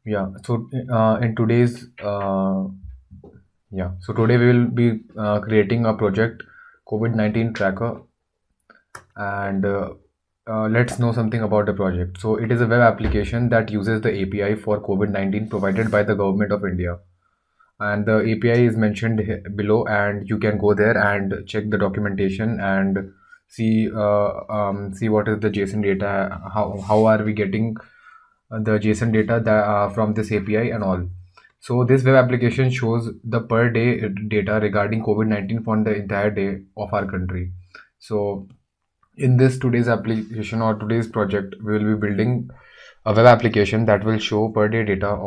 Yeah. So in today's yeah. So today we will be creating a project COVID-19 tracker, and let's know something about the project. So it is a web application that uses the API for COVID-19 provided by the government of India. And the API is mentioned below, and you can go there and check the documentation and see what is the JSON data, how are we getting the JSON data that, from this API and all. So this web application shows the per day data regarding COVID-19 for the entire day of our country. So in this today's application or today's project, we will be building a web application that will show per day data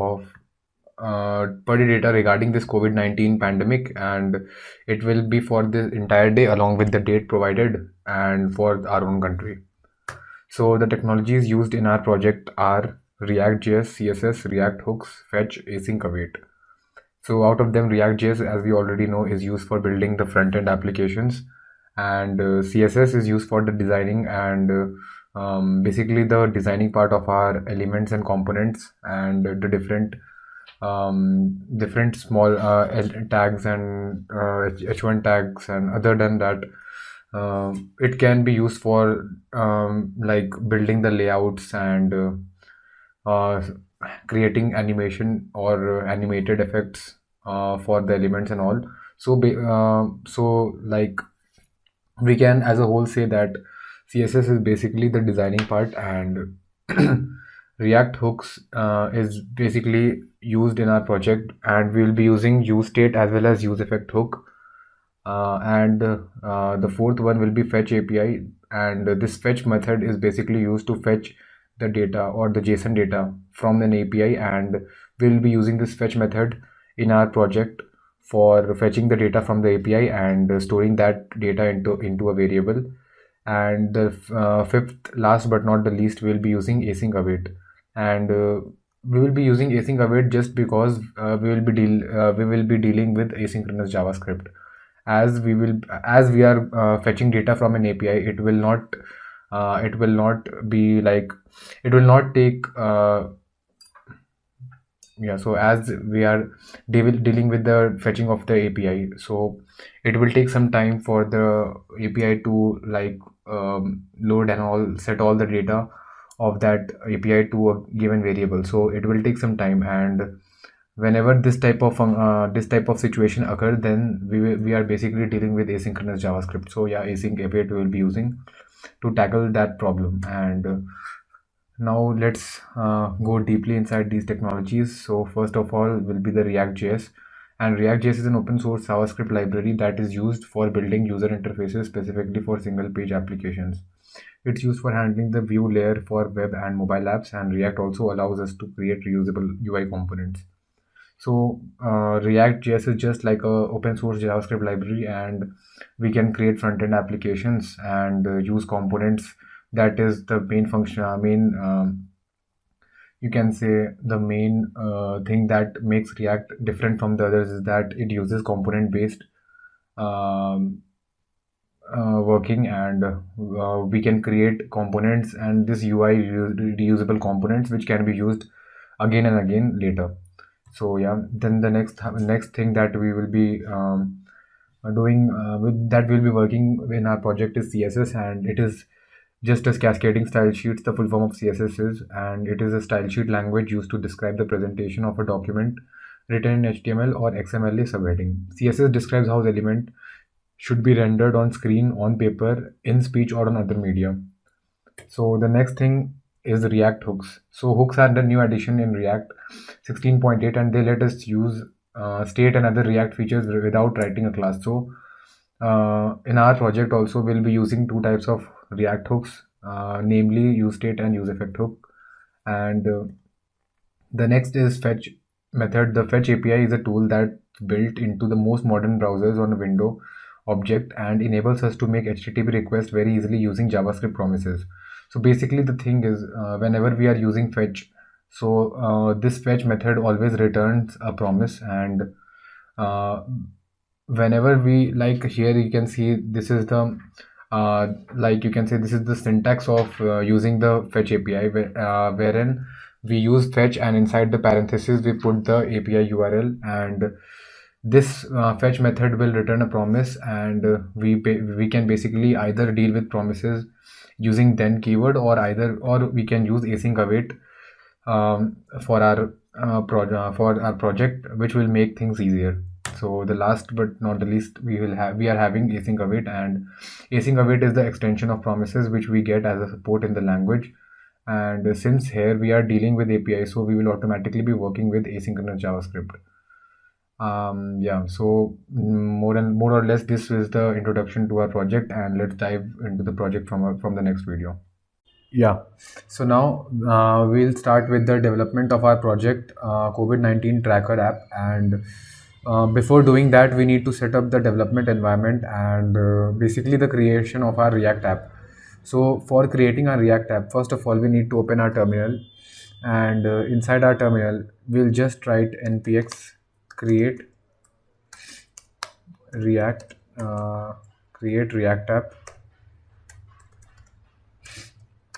regarding this COVID-19 pandemic, and it will be for the entire day along with the date provided and for our own country. So the technologies used in our project are React.js, CSS, React hooks, fetch, async, await. So out of them, React.js, as we already know, is used for building the front-end applications, and CSS is used for the designing and basically the designing part of our elements and components and the different small tags and h1 tags, and other than that, it can be used for like building the layouts and uh, creating animation or animated effects for the elements and all. So like we can as a whole say that CSS is basically the designing part, and React hooks is basically used in our project, and we will be using useState as well as useEffect hook. And the fourth one will be fetch API, and this fetch method is basically used to fetch the data or the JSON data from an API, and we'll be using this fetch method in our project for fetching the data from the API and storing that data into a variable. And the fifth, last but not the least, we'll be using async await, and we will be using async await just because we will be dealing with asynchronous JavaScript. As we are fetching data from an API, it will not be like it will not take yeah. So as we are dealing with the fetching of the API, so it will take some time for the API to like load and all, set all the data of that API to a given variable. So it will take some time, and whenever this type of situation occurs, then we are basically dealing with asynchronous JavaScript. So yeah, async await we will be using to tackle that problem. And now let's go deeply inside these technologies. So first of all will be the React.js, and React.js is an open source JavaScript library that is used for building user interfaces specifically for single page applications. It's used for handling the view layer for web and mobile apps, and React also allows us to create reusable UI components. So React.js is just like a open source JavaScript library, and we can create front-end applications and use components. That is the main function, you can say the main thing that makes React different from the others is that it uses component-based um, working, and we can create components and this UI reusable components which can be used again and again later. So yeah, then the next thing that we will be doing that we'll be working in our project is CSS, and it is just as cascading style sheets. The full form of CSS is, and it is a style sheet language used to describe the presentation of a document written in HTML or XML subheading. CSS describes how the element should be rendered on screen, on paper, in speech, or on other media. So the next thing is React hooks. So hooks are the new addition in React 16.8, and they let us use state and other React features without writing a class. So in our project also we'll be using two types of React hooks, namely useState and useEffect hook. And the next is fetch method. The fetch API is a tool that's built into the most modern browsers on a window object and enables us to make HTTP requests very easily using JavaScript promises. So basically the thing is, whenever we are using fetch, so this fetch method always returns a promise, and uh, whenever we, like here you can see this is the like you can say this is the syntax of using the fetch API, wherein we use fetch, and inside the parenthesis we put the API URL, and this fetch method will return a promise, and we can basically either deal with promises using then keyword, or we can use async await for our for our project, which will make things easier. So the last but not the least, we are having async await, and async await is the extension of promises which we get as a support in the language. And since here we are dealing with API, so we will automatically be working with asynchronous JavaScript. Yeah, so more or less this is the introduction to our project, and let's dive into the project from the next video. Yeah, so now we'll start with the development of our project, COVID-19 tracker app. And before doing that, we need to set up the development environment and basically the creation of our React app. So for creating our React app, first of all, we need to open our terminal, and inside our terminal, we'll just write npx create React, create React app.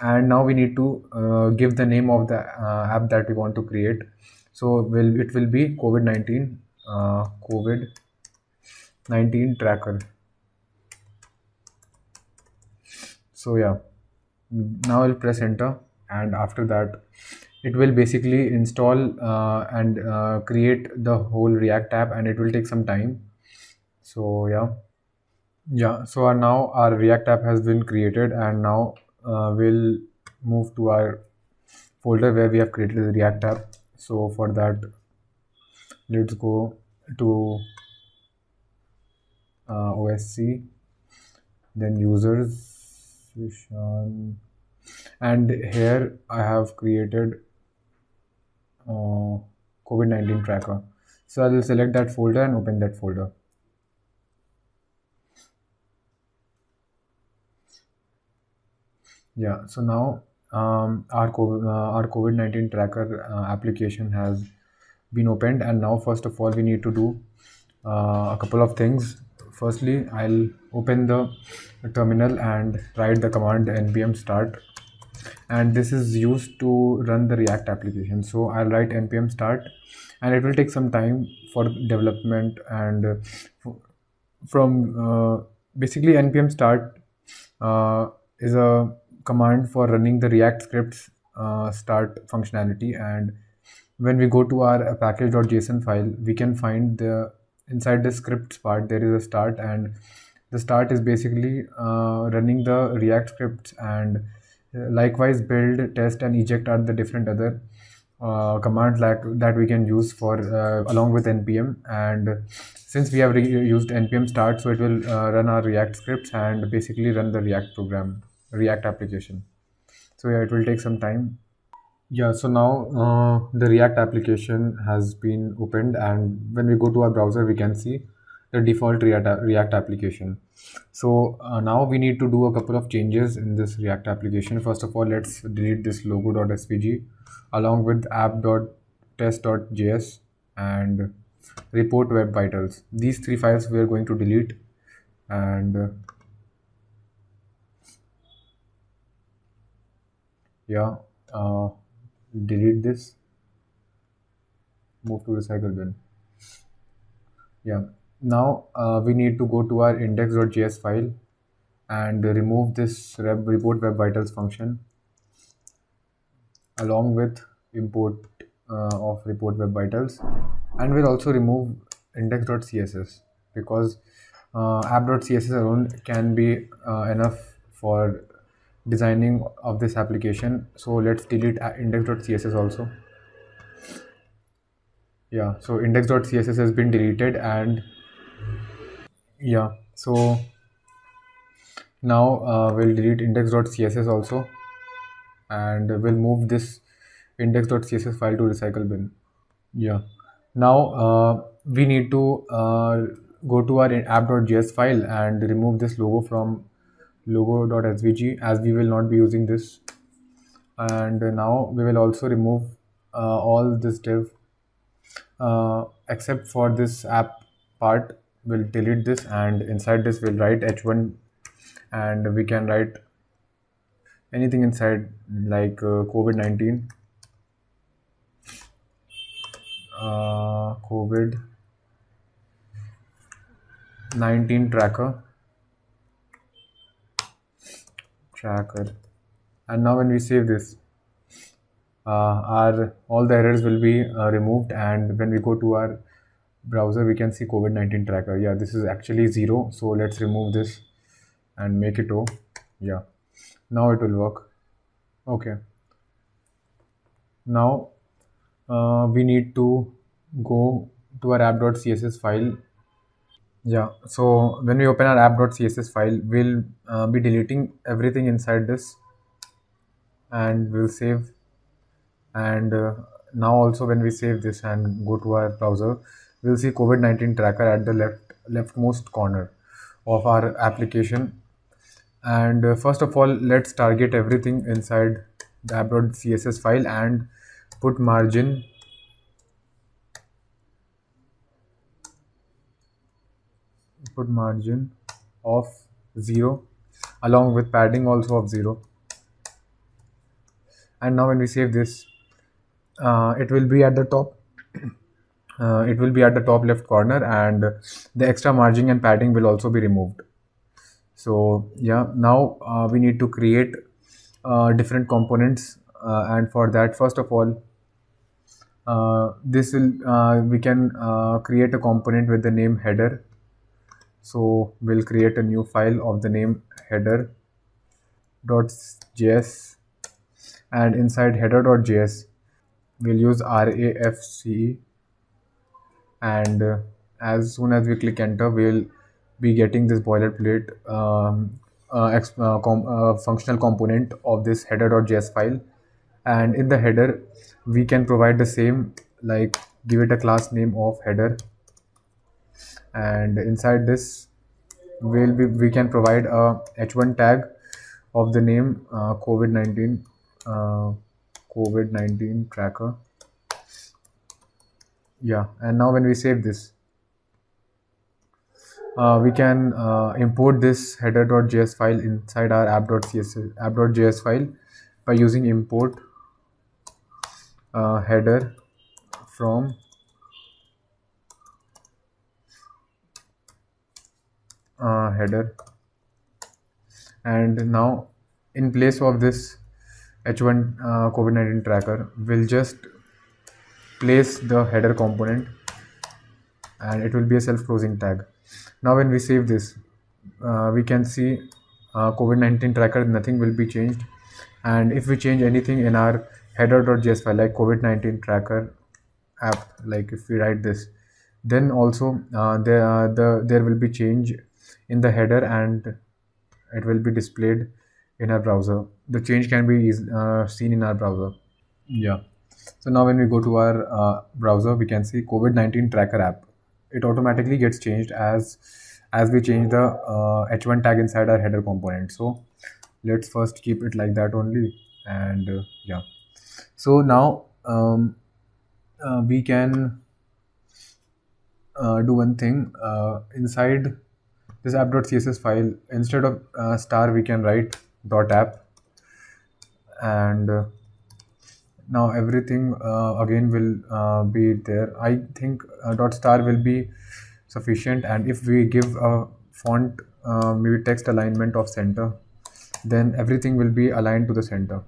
And now we need to give the name of the app that we want to create. So it will be COVID-19 COVID-19 tracker. So yeah, now I'll press enter, and after that it will basically install and create the whole React app, and it will take some time. So yeah, so now our React app has been created, and now we'll move to our folder where we have created the React app. So for that, let's go to OSC, then users, and here I have created COVID-19 tracker. So I will select that folder and open that folder. Yeah, so now our COVID-19 tracker application has been opened, and now first of all we need to do a couple of things. Firstly, I'll open the terminal and write the command npm start, and this is used to run the React application. So I'll write npm start, and it will take some time for development. And from basically npm start is a command for running the React scripts start functionality. And when we go to our package.json file, we can find the inside the scripts part there is a start, and the start is basically running the React scripts. And likewise, build, test, and eject are the different other commands like that we can use for along with npm. And since we have used npm start, so it will run our React scripts and basically run the React application. So yeah, it will take some time. Yeah, so now the React application has been opened, and when we go to our browser, we can see the default React application. So now we need to do a couple of changes in this React application. First of all, let's delete this logo.svg along with app.test.js and report web vitals. These three files we are going to delete, and yeah, delete this, move to recycle bin. Yeah, now we need to go to our index.js file and remove this report web vitals function along with import of report web vitals. And we'll also remove index.css because app.css alone can be enough for designing of this application. So let's delete index.css also. Yeah, so index.css has been deleted, and yeah, so now we'll delete index.css also, and we'll move this index.css file to recycle bin. Yeah, now we need to go to our app.js file and remove this logo from logo.svg, as we will not be using this. And now we will also remove all this div except for this app part. We'll delete this, and inside this we'll write h1, and we can write anything inside like COVID-19 COVID-19 tracker. And now when we save this, our all the errors will be removed, and when we go to our browser we can see COVID-19 tracker. Yeah, this is actually 0, so let's remove this and make it O. Yeah, now it will work. Okay, now we need to go to our app.css file. Yeah, so when we open our app.css file, we'll be deleting everything inside this, and we'll save. And now also when we save this and go to our browser, we'll see COVID-19 tracker at the leftmost corner of our application. And first of all, let's target everything inside the app.css file and put margin of 0 along with padding also of 0. And now when we save this, it will be at the top. It will be at the top left corner, and the extra margin and padding will also be removed. So yeah, now we need to create different components, and for that, first of all, this will we can create a component with the name header. So we'll create a new file of the name header.js, and inside header.js we'll use RAFCE, and as soon as we click enter, we'll be getting this boilerplate functional component of this header.js file. And in the header we can provide the same, like give it a class name of header, and inside this we can provide a h1 tag of the name COVID-19 tracker. Yeah, and now when we save this, we can import this header.js file inside our app.js file by using import header from header. And now in place of this h1 COVID-19 tracker, we'll just place the header component, and it will be a self-closing tag. Now when we save this, we can see COVID-19 tracker, nothing will be changed. And if we change anything in our header.js file, like COVID-19 tracker app, like if we write this, then also there will be change in the header, and it will be displayed in our browser. The change can be seen in our browser. Yeah. So now when we go to our browser, we can see COVID-19 tracker app. It automatically gets changed as we change the h1 tag inside our header component. So let's first keep it like that only. And yeah. So now we can do one thing inside this app.css file. Instead of star, we can write .app, and now everything again will be there. I think .star will be sufficient, and if we give a font maybe text alignment of center, then everything will be aligned to the center.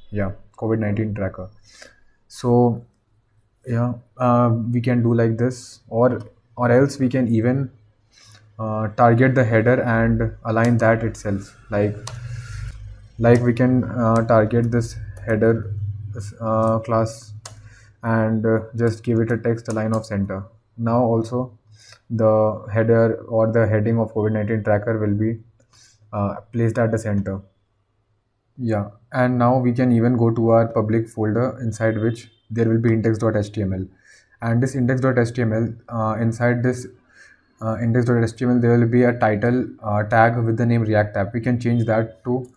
Yeah, COVID-19 tracker. So yeah, we can do like this, or else we can even target the header and align that itself, like we can target this header class and just give it a text align of center. Now also the header or the heading of COVID-19 tracker will be placed at the center. Yeah, and now we can even go to our public folder inside which there will be index.html, and this index.html inside this index.html there will be a title tag with the name React app. We can change that to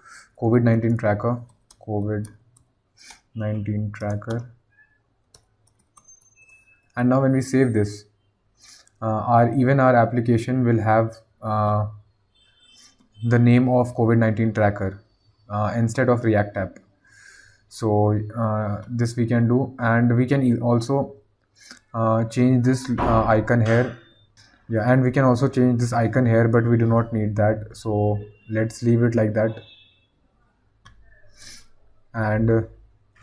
COVID-19 tracker, COVID-19 tracker. And now when we save this, our application will have the name of COVID-19 tracker instead of React app. So this we can do, and we can also change this icon here. Yeah, and we can also change this icon here, but we do not need that, so let's leave it like that. And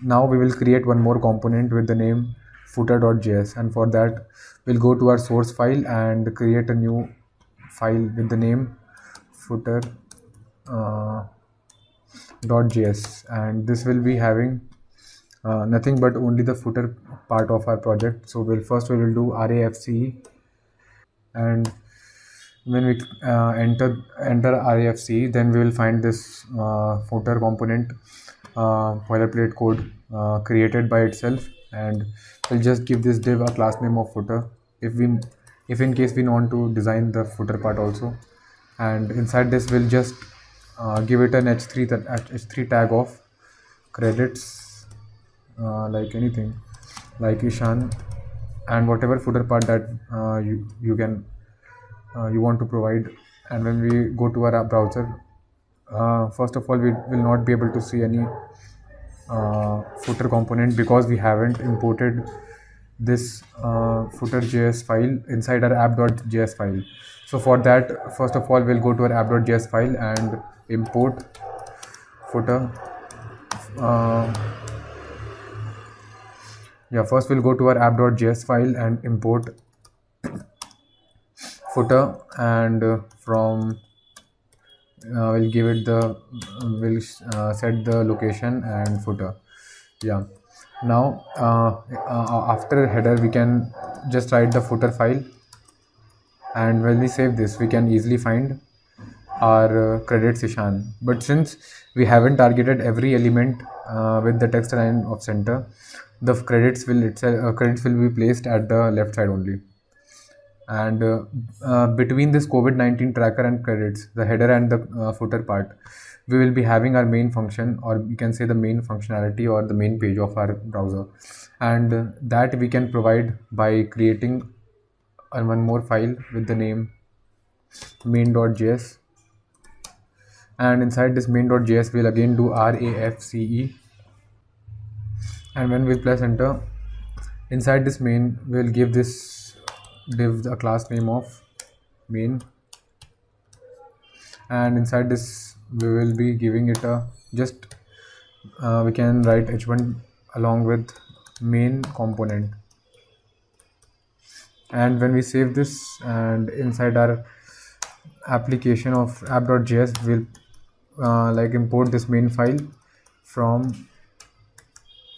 now we will create one more component with the name footer.js, and for that we'll go to our source file and create a new file with the name footer uh, .js, and this will be having nothing but only the footer part of our project. So we will do rafce, and when we enter RAFC, then we will find this footer component boilerplate code created by itself, and we'll just give this div a class name of footer if in case we want to design the footer part also. And inside this we'll just give it an h3 tag of credits, like anything like Ishan, and whatever footer part that you can you want to provide. And when we go to our browser, first of all we will not be able to see any footer component because we haven't imported this footer.js file inside our app.js file. So for that, first of all we'll go to our app.js file and import footer. uh, yeah, first we'll go to our app.js file and import footer, and from we'll give it the we'll set the location and footer. Yeah, now after header we can just write the footer file, and when we save this we can easily find our credits Ishan. But since we haven't targeted every element with the text line of center, the credits will be placed at the left side only. And between this COVID-19 tracker and credits, the header and the footer part, we will be having our main function, or you can say the main functionality or the main page of our browser, and that we can provide by creating one more file with the name main.js. And inside this main.js we'll again do rafce, and when we press enter, inside this main we'll give this div a class name of main, and inside this we will be giving it a just we can write h1 along with main component. And when we save this, and inside our application of app.js we'll like import this main file from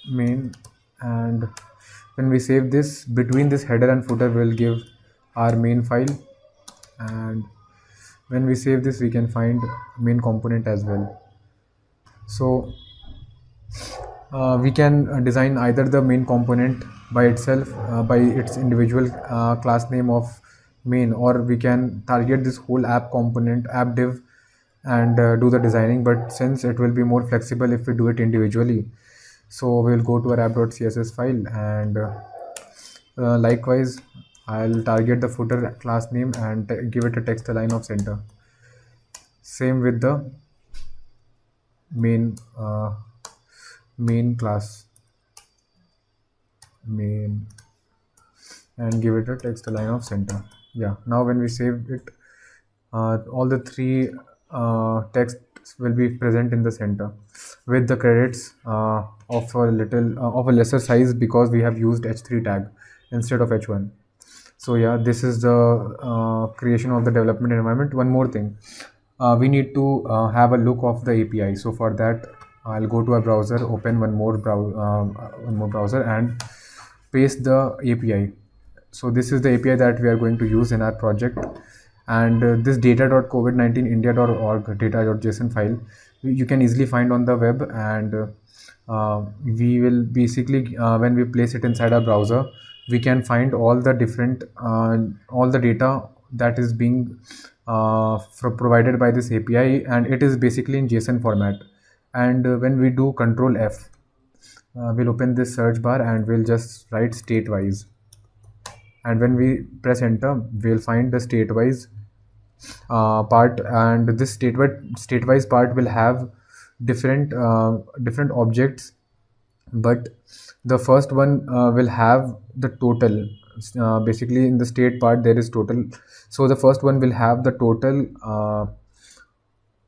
main. And when we save this, between this header and footer we'll give our main file, and when we save this we can find main component as well. So we can design either the main component by itself, by its individual class name of main, or we can target this whole app component, app div, and do the designing. But since it will be more flexible if we do it individually, so we'll go to our app.css file, and likewise I'll target the footer class name and give it a text align of center. Same with the main main class main, and give it a text align of center. Yeah, now when we save it, all the three texts will be present in the center with the credits of a lesser size because we have used h3 tag instead of h1. So yeah, this is the creation of the development environment. One more thing, we need to have a look of the API. So for that I'll go to a browser, open one more browser, and paste the API. So this is the API that we are going to use in our project, and this data.covid19india.org data.json file you can easily find on the web. And we will basically when we place it inside our browser, we can find all the different all the data that is being provided by this API, and it is basically in JSON format. And when we do Control F, we'll open this search bar and we'll just write state-wise, and when we press enter we'll find the state-wise part, and this state-wise part will have different different objects but the first one will have the total. Basically, in the state part, there is total. So the first one will have the total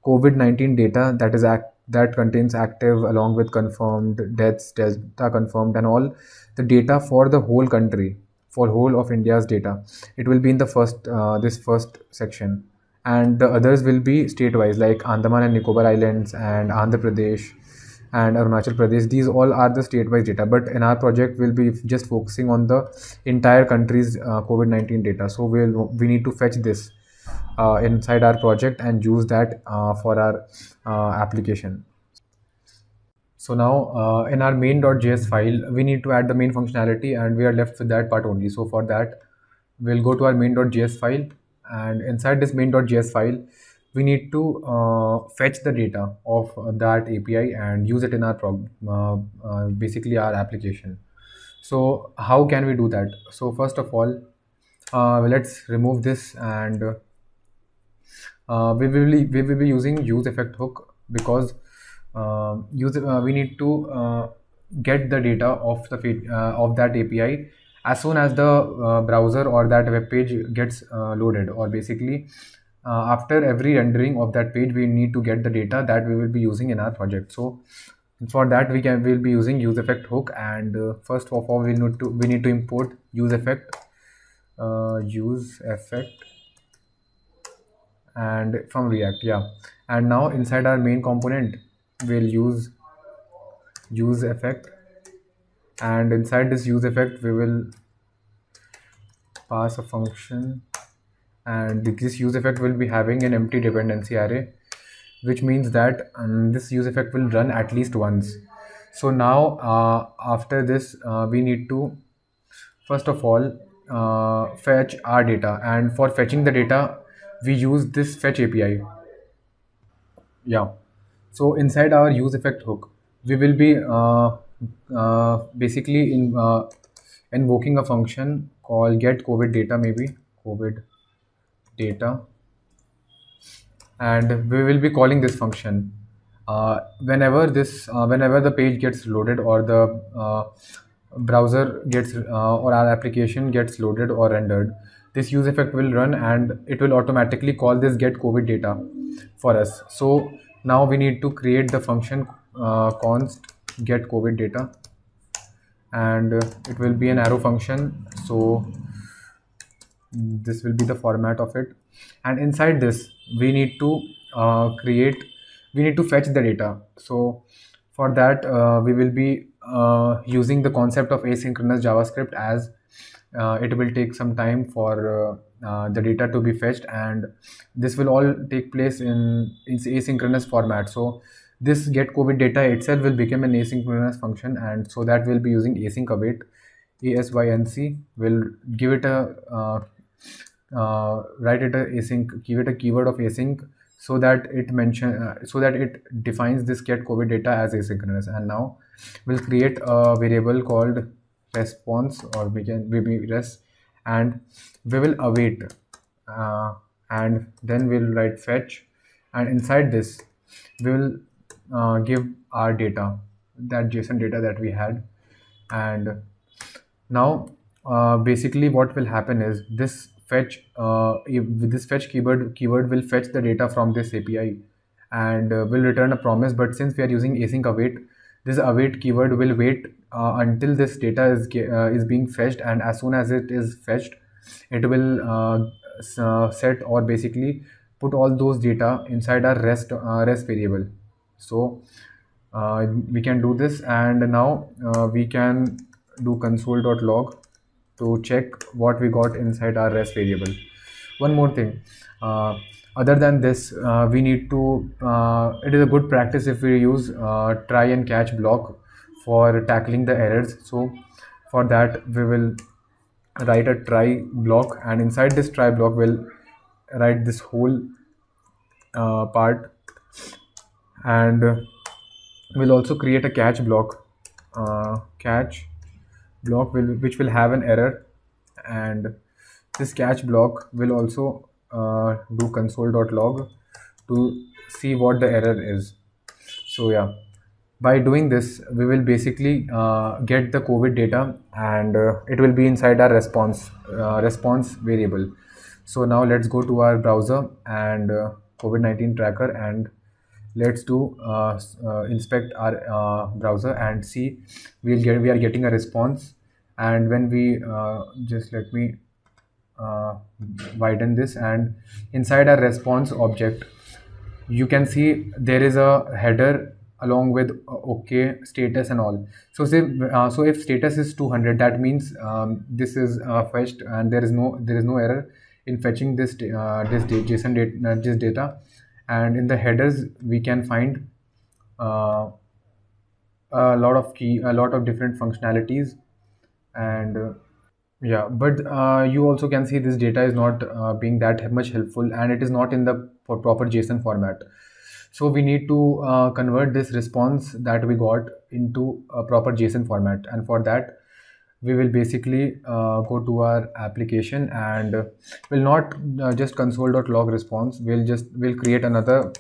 COVID-19 data that is that contains active along with confirmed deaths, delta confirmed, and all the data for the whole country, for whole of India's data. It will be in the first this first section, and the others will be state-wise, like Andaman and Nicobar Islands and Andhra Pradesh and Arunachal Pradesh. These all are the state-wise data, but in our project, we'll be just focusing on the entire country's COVID-19 data. So we need to fetch this inside our project and use that for our application. So now in our main.js file, we need to add the main functionality, and we are left with that part only. So for that, we'll go to our main.js file, and inside this main.js file, we need to fetch the data of that API and use it in our basically our application. So how can we do that? So first of all, let's remove this, and we will be using useEffect hook, because we need to get the data of the of that API as soon as the browser or that web page gets loaded, or basically after every rendering of that page, we need to get the data that we will be using in our project. So for that, we'll be using useEffect hook, and first of all, we need to import useEffect and from React, yeah. And now inside our main component, we'll use effect, and inside this use effect, we will pass a function, and this use effect will be having an empty dependency array, which means that this use effect will run at least once. So now after this, we need to first of all fetch our data, and for fetching the data, we use this fetch API. Yeah. So inside our use effect hook, we will be basically invoking a function called get COVID data, maybe COVID data, and we will be calling this function whenever the page gets loaded, or the browser gets or our application gets loaded or rendered. This use effect will run, and it will automatically call this get COVID data for us. So now we need to create the function const get COVID data, and it will be an arrow function. So this will be the format of it, and inside this, we need to we need to fetch the data. So for that, we will be using the concept of asynchronous JavaScript, as it will take some time for the data to be fetched, and this will all take place in its asynchronous format. So this get COVID data itself will become an asynchronous function, and so that we'll be using async await. Async will give it a write it a async, give it a keyword of async, so that so that it defines this get COVID data as asynchronous. And now we'll create a variable called response, or we res, and we will await, and then we'll write fetch, and inside this we will give our data, that JSON data that we had. And now basically what will happen is this fetch with this fetch keyword will fetch the data from this API, and will return a promise. But since we are using async await, this await keyword will wait until this data is being fetched, and as soon as it is fetched, it will set, or basically put all those data inside our rest variable. So we can do this, and now we can do console.log to check what we got inside our rest variable. One more thing, other than this, we need to it is a good practice if we use try and catch block for tackling the errors. So for that, we will write a try block, and inside this try block, we'll write this whole part, and we'll also create a catch block, which will have an error, and this catch block will also do console.log to see what the error is. So yeah, By doing this, we will basically get the COVID data, and it will be inside our response variable. So now let's go to our browser and COVID-19 tracker, and let's do inspect our browser and see. We are getting a response, and when we just let me uh, widen this, and inside our response object you can see there is a header along with okay status and all. So if status is 200, that means this is fetched, and there is no error in fetching JSON data, this data. And in the headers we can find uh, a lot of different functionalities. And yeah, but you also can see this data is not being that much helpful, and it is not in the proper JSON format. So we need to convert this response that we got into a proper JSON format, and for that we will basically go to our application, and will not just console.log response. We'll create another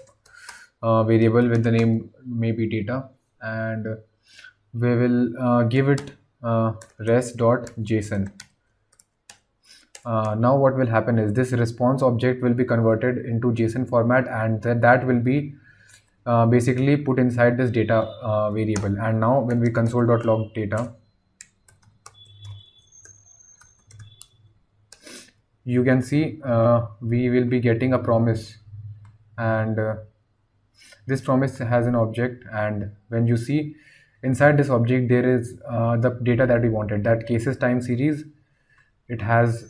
variable with the name maybe data, and we will give it res.json. Now what will happen is this response object will be converted into JSON format, and that will be basically put inside this data variable. And now when we console.log data, you can see we will be getting a promise, and this promise has an object. And when you see inside this object, there is the data that we wanted, that cases time series. It has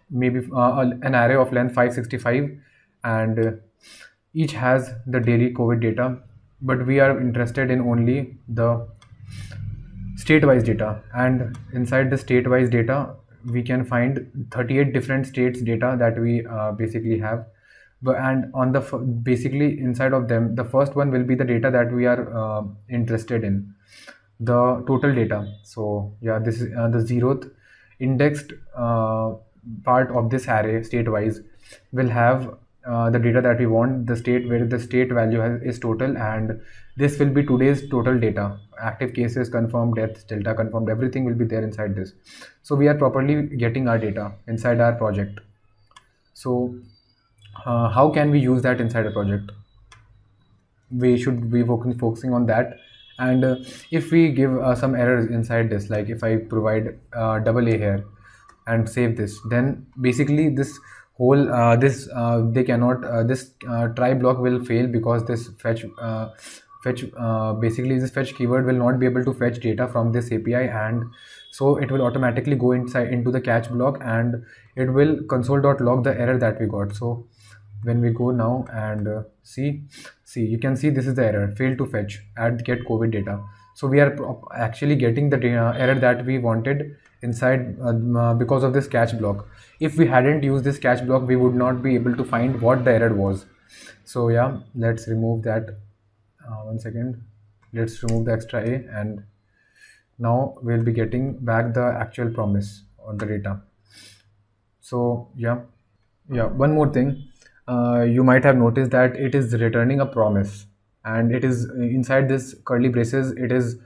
maybe an array of length 565, and each has the daily COVID data, but we are interested in only the state-wise data. And inside the state-wise data we can find 38 different states data that we basically have. But and on the basically inside of them, the first one will be the data that we are interested in, the total data. So yeah, this is the zeroth indexed part of this array state-wise will have the data that we want, the state where the state value is total, and this will be today's total data: active cases, confirmed deaths, delta confirmed, everything will be there inside this. So we are properly getting our data inside our project. So how can we use that inside a project? We should be focusing on that. And if we give some errors inside this, like if I provide double A here and save this, then basically this whole they cannot this try block will fail, because this basically this fetch keyword will not be able to fetch data from this API, and so it will automatically go into the catch block, and it will console.log the error that we got. So when we go now and see, you can see this is the error: failed to fetch at get COVID data. So we are actually getting the error that we wanted inside because of this catch block. If we hadn't used this catch block, we would not be able to find what the error was. So yeah, let's remove that. One second, let's remove the extra A, and now we'll be getting back the actual promise or the data. So yeah, one more thing. You might have noticed that it is returning a promise, and it is inside this curly braces, it is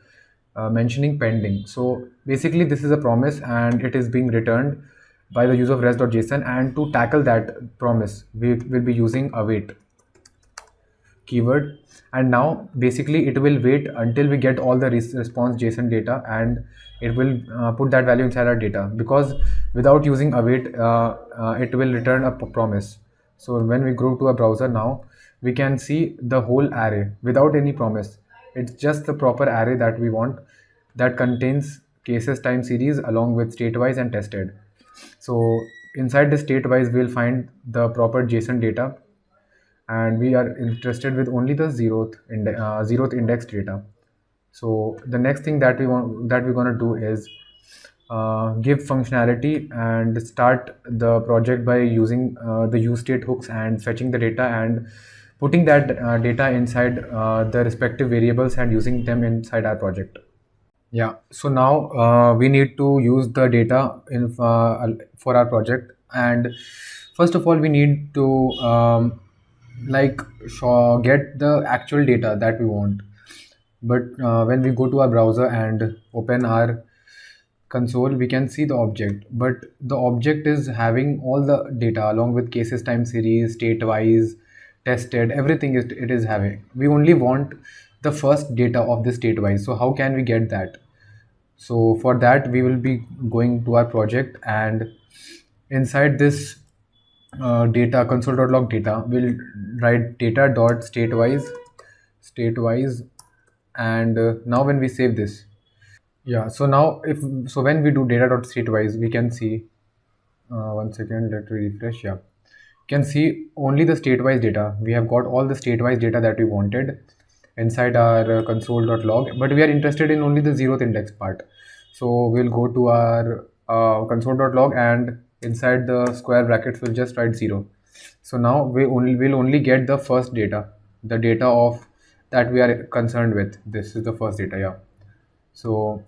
mentioning pending. So basically this is a promise, and it is being returned by the use of res.json. And to tackle that promise, we will be using await keyword. And now basically it will wait until we get all the response JSON data, and it will put that value inside our data, because without using await it will return a promise. So when we go to a browser now, we can see the whole array without any promise. It's just the proper array that we want, that contains cases time series along with state-wise and tested. So inside the state-wise we'll find the proper JSON data, and we are interested with only the zeroth index data. So the next thing that we're going to do is give functionality and start the project by using the useState hooks and fetching the data and putting that data inside the respective variables and using them inside our project. Yeah, so now we need to use the data for our project. And first of all, we need to like get the actual data that we want. But when we go to our browser and open our console, we can see the object, but the object is having all the data along with cases, time series, state wise, tested, everything it is having. We only want the first data of the state wise. So how can we get that? So for that, we will be going to our project, and inside this data console.log data, we'll write data dot statewise. And now when we save this, yeah, so now if so when we do data dot statewise, we can see, one second, let me refresh. Yeah, you can see only the state-wise data. We have got all the state-wise data that we wanted inside our console.log, but we are interested in only the zeroth index part. So we'll go to our console.log, and inside the square brackets we'll just write 0. So now will only get the first data, the data of that we are concerned with. This is the first data, yeah. So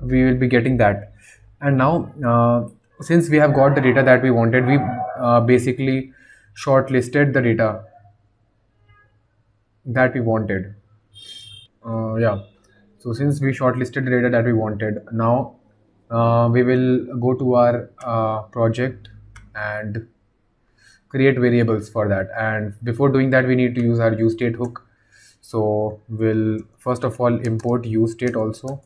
we will be getting that. And now since we have got the data that we wanted, we basically shortlisted the data that we wanted. Yeah, so since we shortlisted the data that we wanted, now we will go to our project and create variables for that. And before doing that, we need to use our useState hook. So we'll first of all import useState also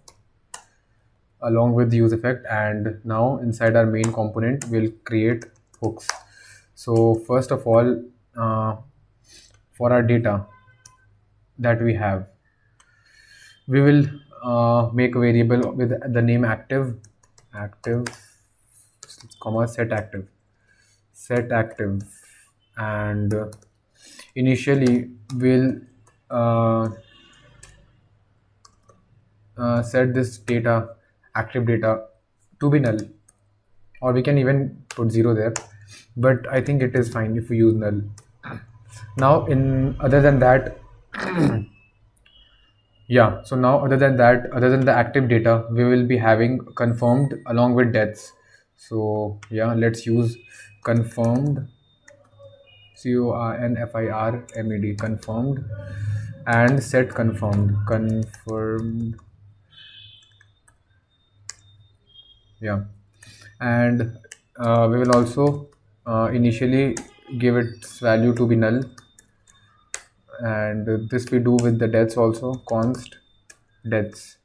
along with the useEffect, and now inside our main component we'll create hooks. So first of all, for our data that we have, we will make a variable with the name active comma set active, and initially we'll uh, set this data, active data, to be null, or we can even put 0 there, but I think it is fine if we use null. Now in other than that, yeah, so now other than the active data, we will be having confirmed along with deaths. So yeah, let's use confirmed, confirmed, confirmed, and set confirmed, yeah. And we will also initially give its value to be null, and this we do with the deaths also. Const deaths,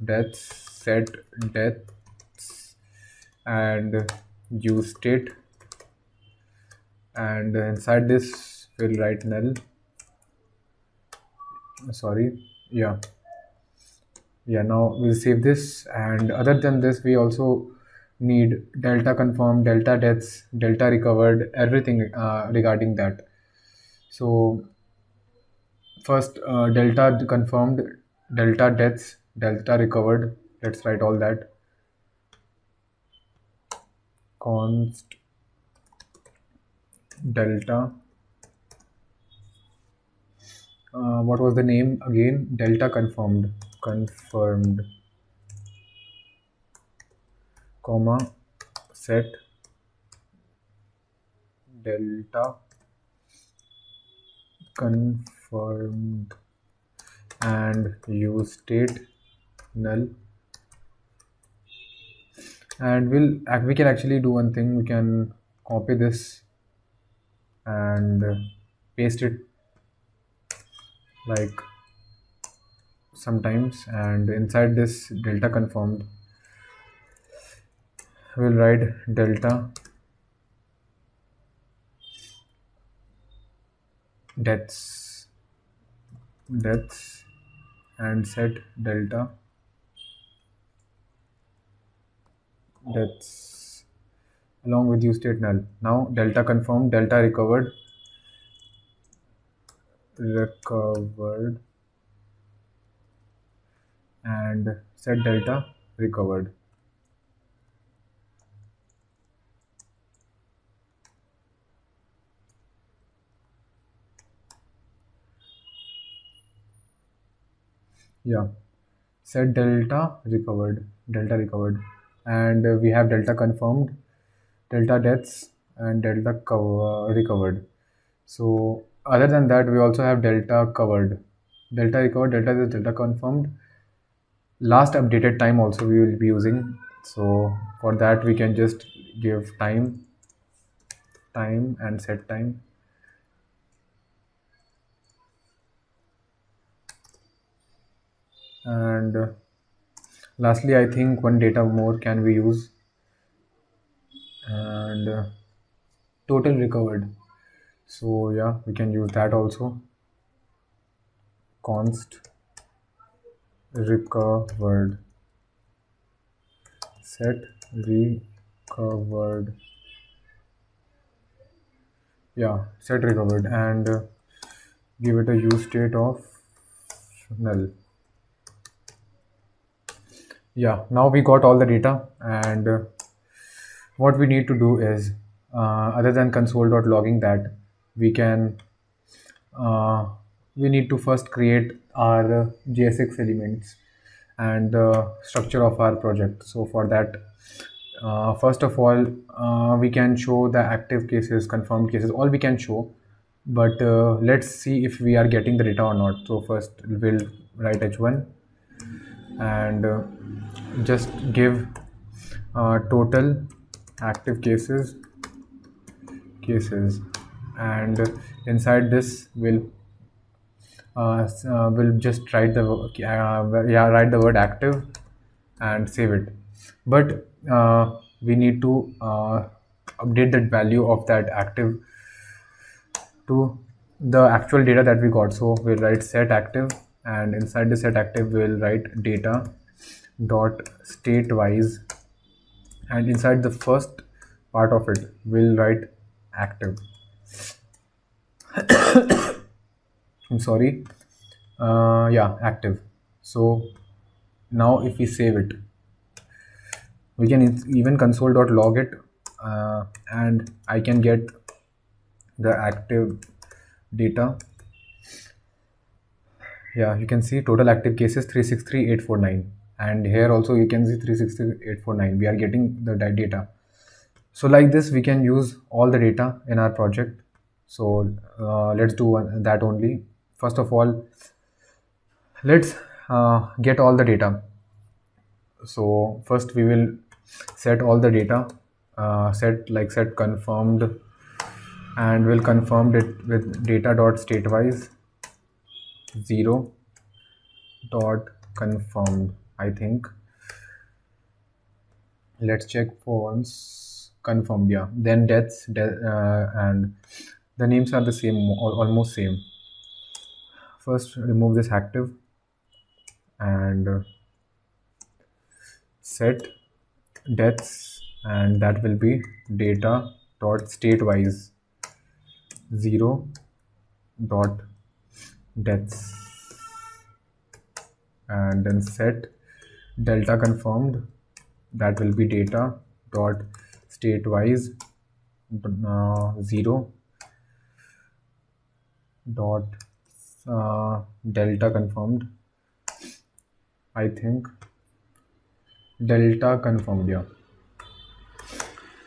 deaths, set deaths, and use state, and inside this we'll write null. Sorry, yeah, yeah. Now we'll save this, and other than this, we also need delta confirmed, delta deaths, delta recovered, everything regarding that. So first, delta confirmed, delta deaths, delta recovered. Let's write all that. Const delta. What was the name again? Delta confirmed, comma, set delta confirmed, and use state null. And we can actually do one thing. We can copy this and paste it like sometimes, and inside this delta confirmed we'll write delta deaths, and set delta deaths along with useState null. Now delta confirmed, delta recovered, and set delta recovered. Yeah, set delta recovered, and we have delta confirmed, delta deaths, and recovered. So other than that, we also have delta covered. delta recovered, delta is delta confirmed. Last updated time also we will be using. So for that we can just give time and set time. And lastly, I think one data more can we use, and total recovered. So yeah, we can use that also. Const recovered, set recovered, yeah, set recovered, and give it a use state of null. Yeah, now we got all the data, and what we need to do is, other than console.logging that, we can we need to first create our JSX elements and the structure of our project. So for that, first of all, we can show the active cases, confirmed cases, all we can show. But let's see if we are getting the data or not. So first we'll write h1 and just give total active cases, and inside this we'll just write the write the word active and save it. But we need to update that value of that active to the actual data that we got. So we'll write set active, and inside the set active we'll write data dot state wise, and inside the first part of it we'll write active. I'm sorry. Yeah, active. So now if we save it, we can even console.log it, and I can get the active data. Yeah, you can see total active cases 363,849, and here also you can see 363,849. We are getting the data. So like this we can use all the data in our project. So let's do that only. First of all, let's get all the data. So first we will set all the data, set confirmed, and we'll confirm it with data dot statewise 0 dot confirmed. I think, let's check for once. Confirmed, yeah. Then deaths, and the names are the same, almost same. First remove this active and set deaths, and that will be data dot statewise 0 dot deaths, and then set delta confirmed, that will be data dot statewise 0 dot delta confirmed. I think delta confirmed, yeah.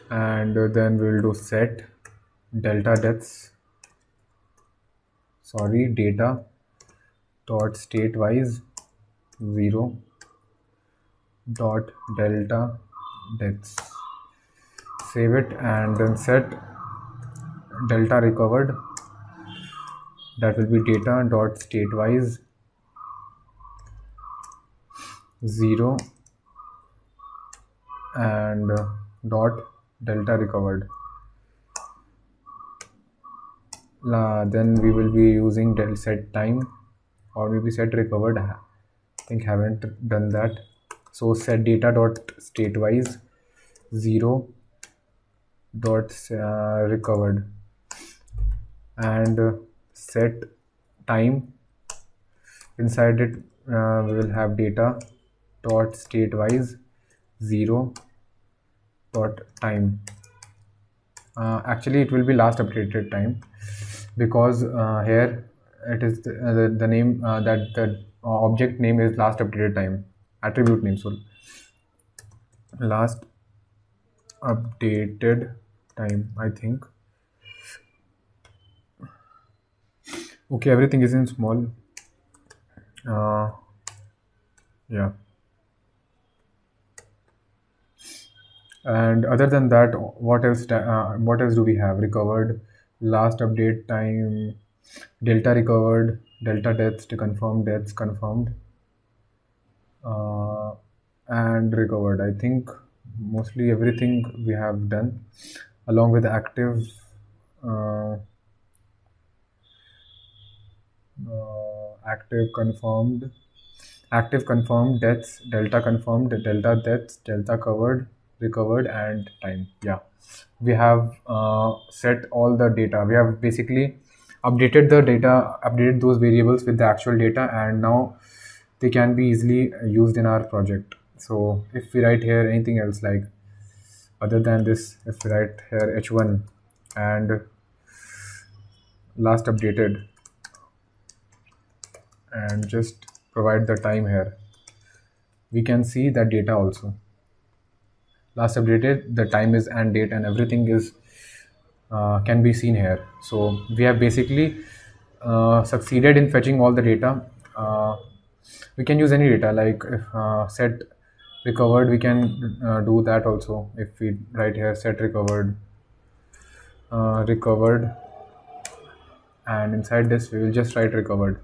And then we'll do set delta deaths, sorry, data dot statewise 0 dot delta deaths. Save it, and then set delta recovered, that will be data dot statewise 0 and dot delta recovered. Then we will be using del set time, or maybe set recovered. I think haven't done that. So set data dot statewise 0 dot recovered, and set time. Inside it we will have data dot statewise 0 dot time. Actually it will be last updated time, because here it is the name, that the object name is last updated time, attribute name. So last updated time, I think. Okay, everything is in small. uh, yeah. And other than that, what else do we have? Recovered, last update time, delta recovered, delta deaths to confirm deaths confirmed, uh, and recovered. I think mostly everything we have done, along with uh, active confirmed, active confirmed deaths, delta confirmed, delta deaths, delta covered, recovered, and time. Yeah, we have set all the data. We have basically updated the data, updated those variables with the actual data, and now they can be easily used in our project. So if we write here anything else, like other than this, if we write here h1 and last updated, and just provide the time here, we can see that data also. Last updated, the time is and date and everything is can be seen here. So we have basically succeeded in fetching all the data. We can use any data, like if set recovered, we can do that also. If we write here set recovered, recovered, and inside this we will just write recovered.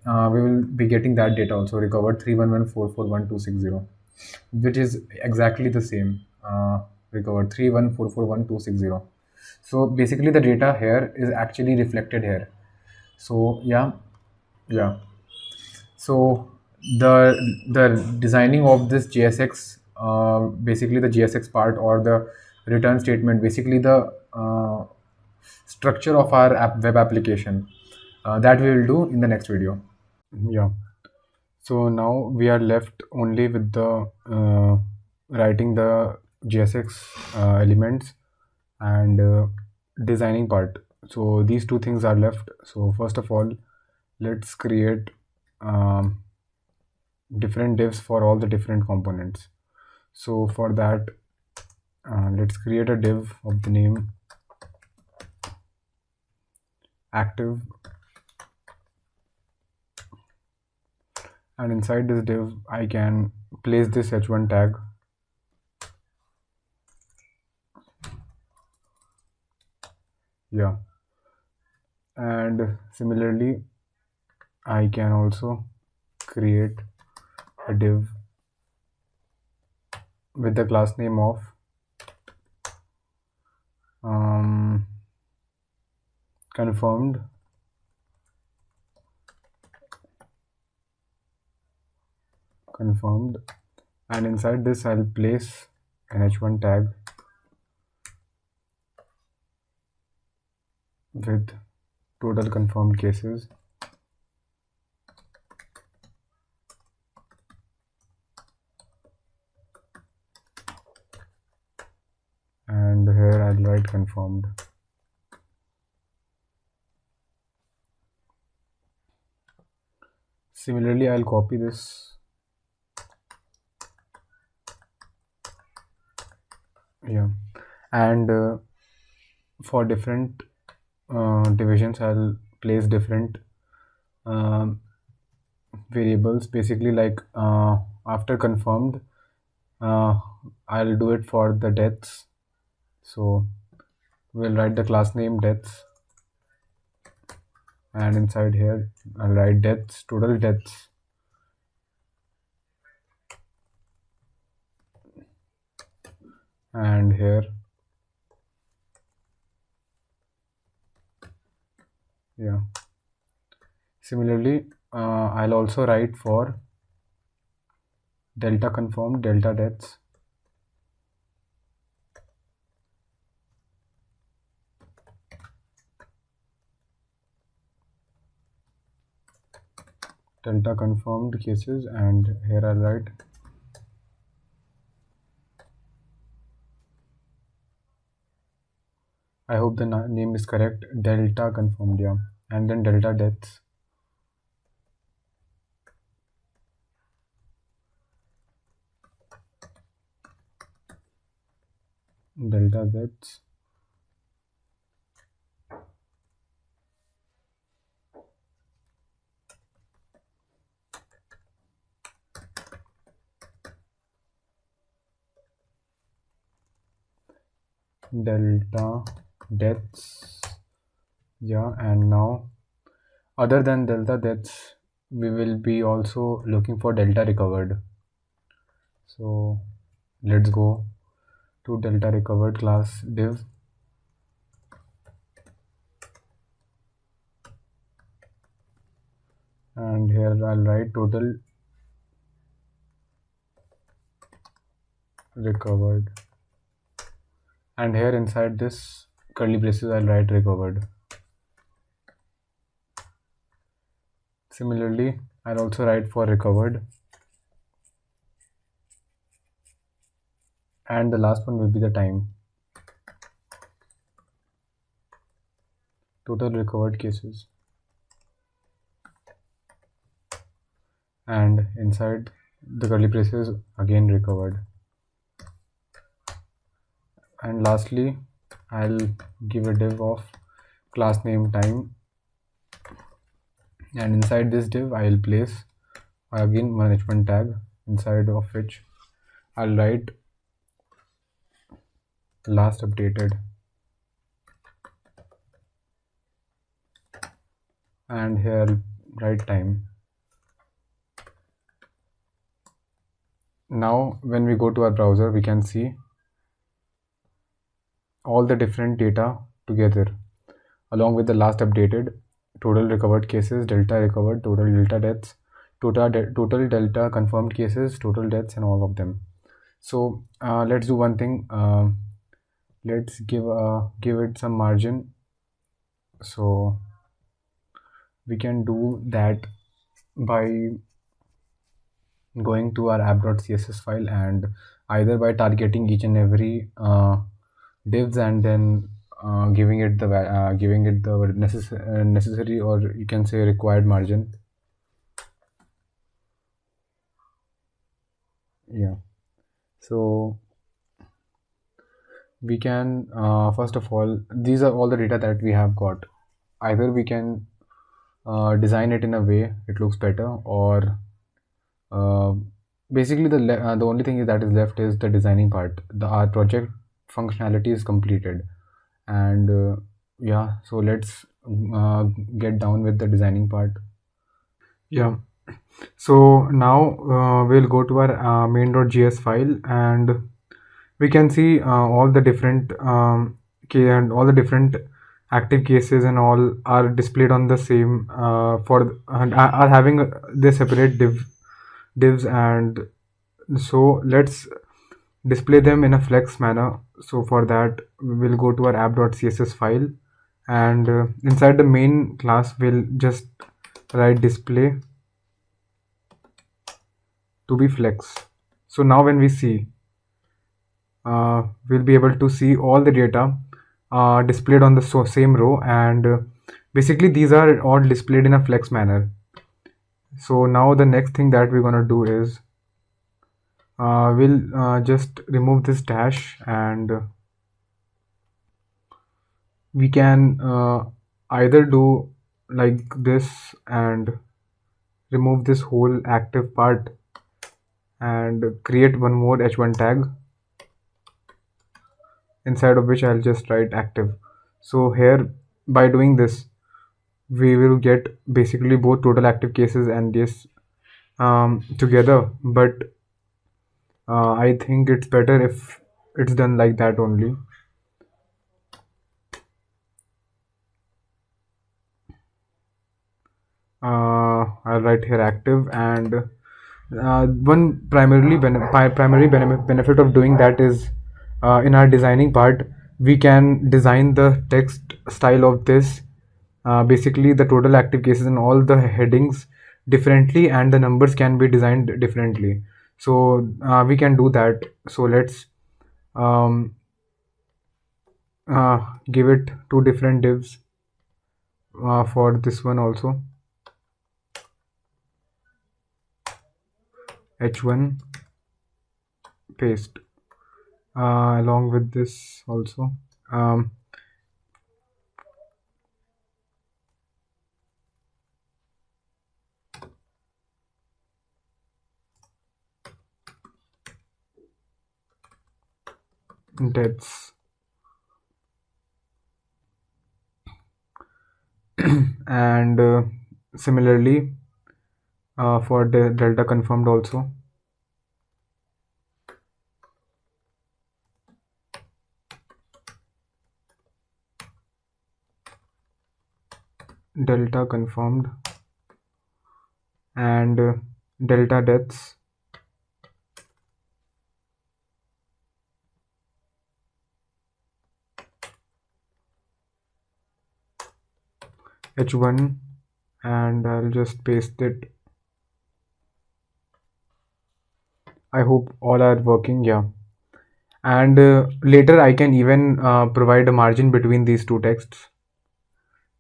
We will be getting that data also, recovered 311441260, which is exactly the same. Recovered 314411260. So basically the data here is actually reflected here. So yeah, yeah. So the designing of this JSX, basically the JSX part or the return statement, basically the structure of our web application, that we will do in the next video. Yeah. So now we are left only with the writing the JSX elements and designing part. So these two things are left. So first of all, let's create um, different divs for all the different components. So for that, let's create a div of the name active, and inside this div I can place this h1 tag. Yeah, and similarly I can also create a div with the class name of confirmed confirmed, and inside this I'll place an h1 tag with total confirmed cases, and here I'll write confirmed. Similarly, I'll copy this. Yeah, and for different divisions I'll place different um, variables, basically like after confirmed, uh, I'll do it for the deaths. So we'll write the class name deaths, and inside here I'll write deaths, total deaths, and here, yeah. Similarly, I'll also write for delta confirmed, delta deaths, delta confirmed cases, and here I'll write I hope the name is correct, delta confirmed, yeah, and then delta deaths, delta deaths, delta deaths. Yeah, and now other than delta deaths, we will be also looking for delta recovered. So let's go to delta recovered class div, and here I'll write total recovered, and here inside this curly braces I'll write recovered. Similarly, I'll also write for recovered, and the last one will be the time, total recovered cases, and inside the curly braces again recovered. And lastly, I'll give a div of class name time, and inside this div I'll place again management tag, inside of which I'll write last updated, and here I'll write time. Now when we go to our browser, we can see all the different data together along with the last updated, total recovered cases, delta recovered, total delta deaths, total delta confirmed cases, total deaths, and all of them. So let's do one thing. Let's give it some margin. So we can do that by going to our app.css file, and either by targeting each and every divs, and then giving it the necessary, or you can say required margin. Yeah, so we can first of all, these are all the data that we have got. Either we can design it in a way it looks better, or uh, basically the only thing that is left is the designing part. Our project functionality is completed, and yeah, so let's get down with the designing part. Yeah, so now we'll go to our main.js file, and we can see all the different and all the different active cases and all are displayed on the same and are having their separate divs, and so let's display them in a flex manner. So for that, we'll go to our app.css file, and inside the main class we'll just write display to be flex. So now when we see, we'll be able to see all the data displayed on the same row, and basically these are all displayed in a flex manner. So now the next thing that we're gonna do is we'll just remove this dash, and we can either do like this and remove this whole active part and create one more h1 tag, inside of which I'll just write active. So here, by doing this, we will get basically both total active cases and this together, but I think it's better if it's done like that only. I'll write here active, and one primary benefit of doing that is in our designing part, we can design the text style of this, basically the total active cases and all the headings differently, and the numbers can be designed differently. So we can do that. So let's um, give it two different divs for this one also, h1 paste, along with this also. Deaths. And similarly for the delta confirmed also. Delta confirmed and delta deaths. H1, and I'll just paste it. I hope all are working. Yeah. And later I can even provide a margin between these two texts,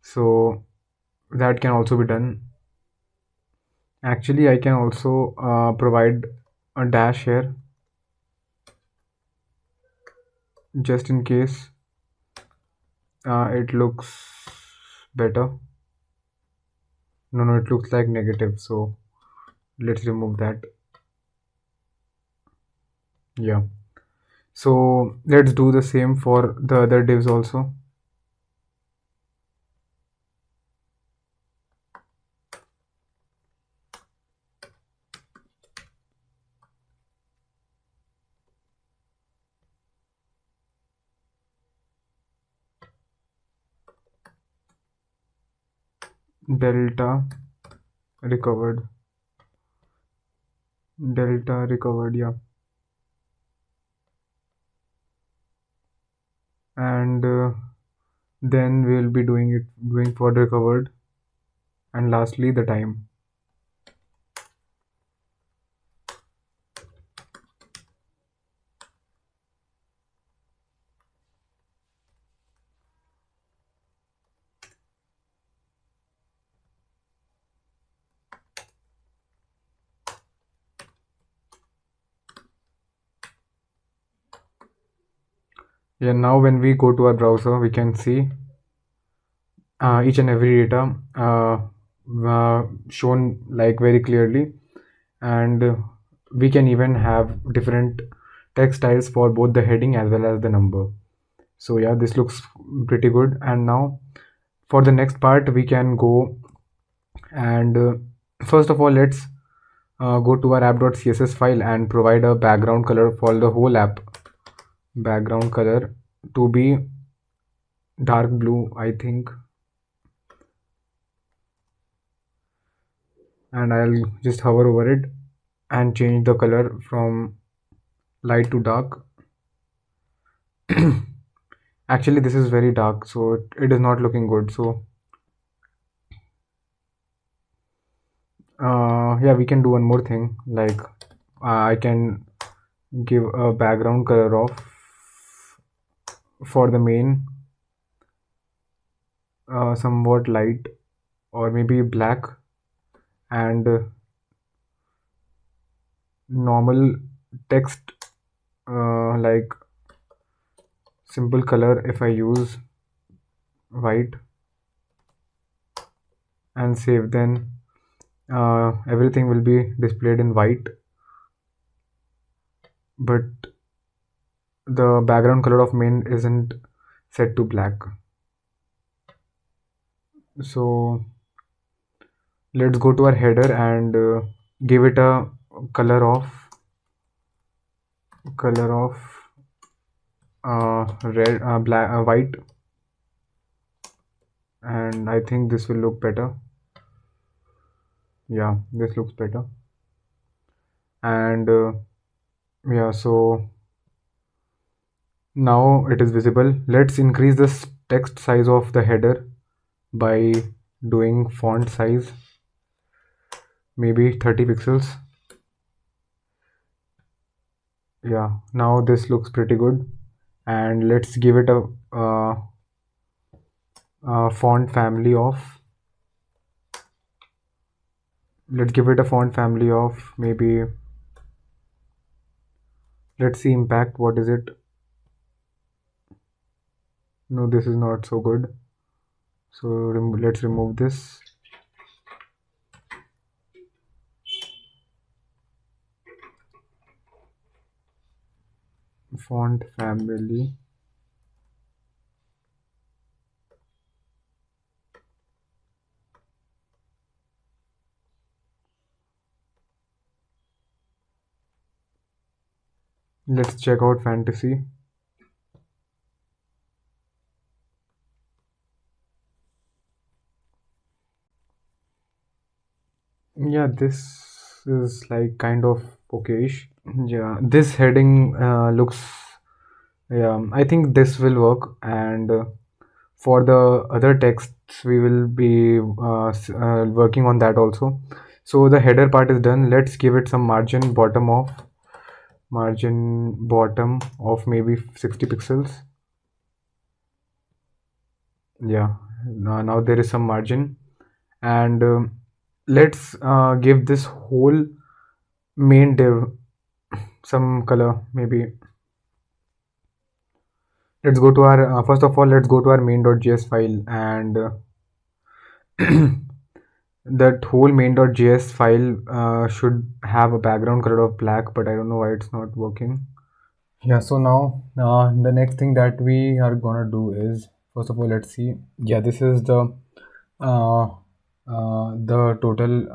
so that can also be done. Actually, I can also provide a dash here just in case it looks better. No, it looks like negative, so let's remove that. Yeah, so let's do the same for the other divs also. Delta recovered. Delta recovered. Yeah. And then we'll be doing for the recovered, and lastly the time. Yeah, now when we go to our browser, we can see each and every data shown like very clearly, and we can even have different text styles for both the heading as well as the number. So yeah, this looks pretty good. And now for the next part, we can go and first of all, let's go to our app.css file and provide a background color for the whole app. Background color to be dark blue, I think, and I'll just hover over it and change the color from light to dark. Actually, this is very dark, so it is not looking good. So yeah, we can do one more thing, like I can give a background color of for the main somewhat light or maybe black, and normal text like simple color if I use white and save, then everything will be displayed in white, but the background color of main isn't set to black. So let's go to our header and give it a color of red, black, white, and I think this will look better. Yeah, this looks better. And yeah, so now it is visible. Let's increase this text size of the header by doing font size, maybe 30 pixels. Yeah, now this looks pretty good. And let's give it a font family of, let's give it a font family of maybe, let's see impact, what is it? No, this is not so good, so let's remove this. Font family, Let's check out fantasy. Yeah, this is like kind of okayish. Yeah, this heading looks. Yeah, I think this will work. And for the other texts, we will be working on that also. So the header part is done. Let's give it some margin bottom of maybe 60 pixels. Yeah, now there is some margin. And let's give this whole main div some color maybe. Let's go to our first of all, let's go to our main.js file, and that whole main.js file should have a background color of black, but I don't know why it's not working. Yeah, so now the next thing that we are gonna do is, first of all, let's see. Yeah, this is uh, the total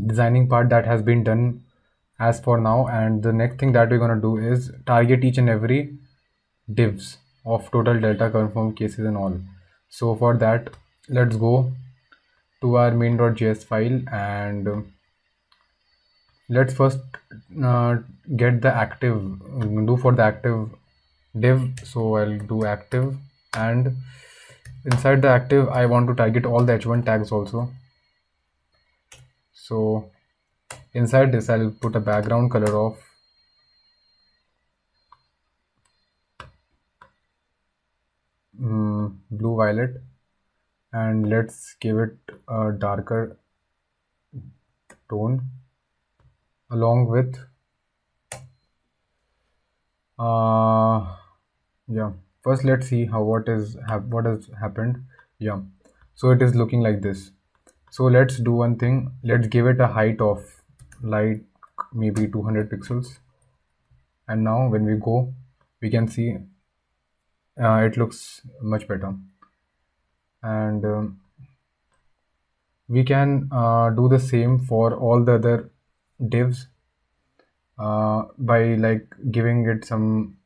designing part that has been done as for now, and the next thing that we're gonna do is target each and every divs of total delta confirm cases and all. So for that, let's go to our main.js file, and let's first uh, get the active do for the active div. So I'll do active, and inside the active I want to target all the h1 tags also. So inside this I'll put a background color of blue violet, and let's give it a darker tone along with yeah, first let's see how what has happened. Yeah, so it is looking like this. So let's do one thing, let's give it a height of like maybe 200 pixels, and now when we go we can see it looks much better. And we can do the same for all the other divs by like giving it some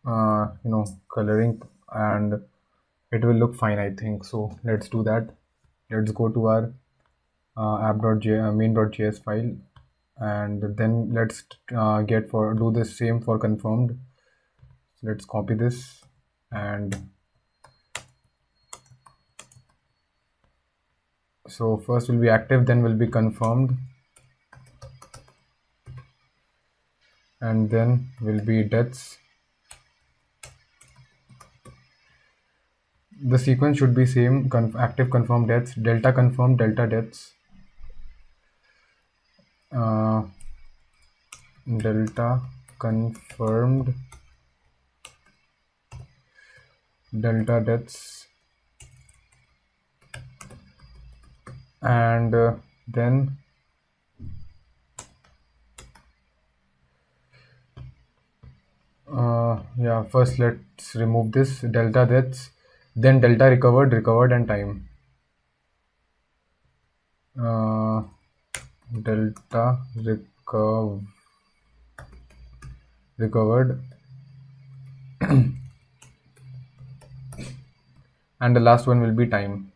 coloring, and it will look fine, I think. So let's do that. Let's go to our main.js file, and then let's do the same for confirmed. Let's copy this, and so first will be active, then will be confirmed, and then will be deaths. The sequence should be same: active, confirmed, deaths, delta confirmed, delta deaths, uh, delta confirmed, delta deaths, and then yeah, first let's remove this delta deaths, then delta recovered, and time. Delta recovered, and the last one will be time.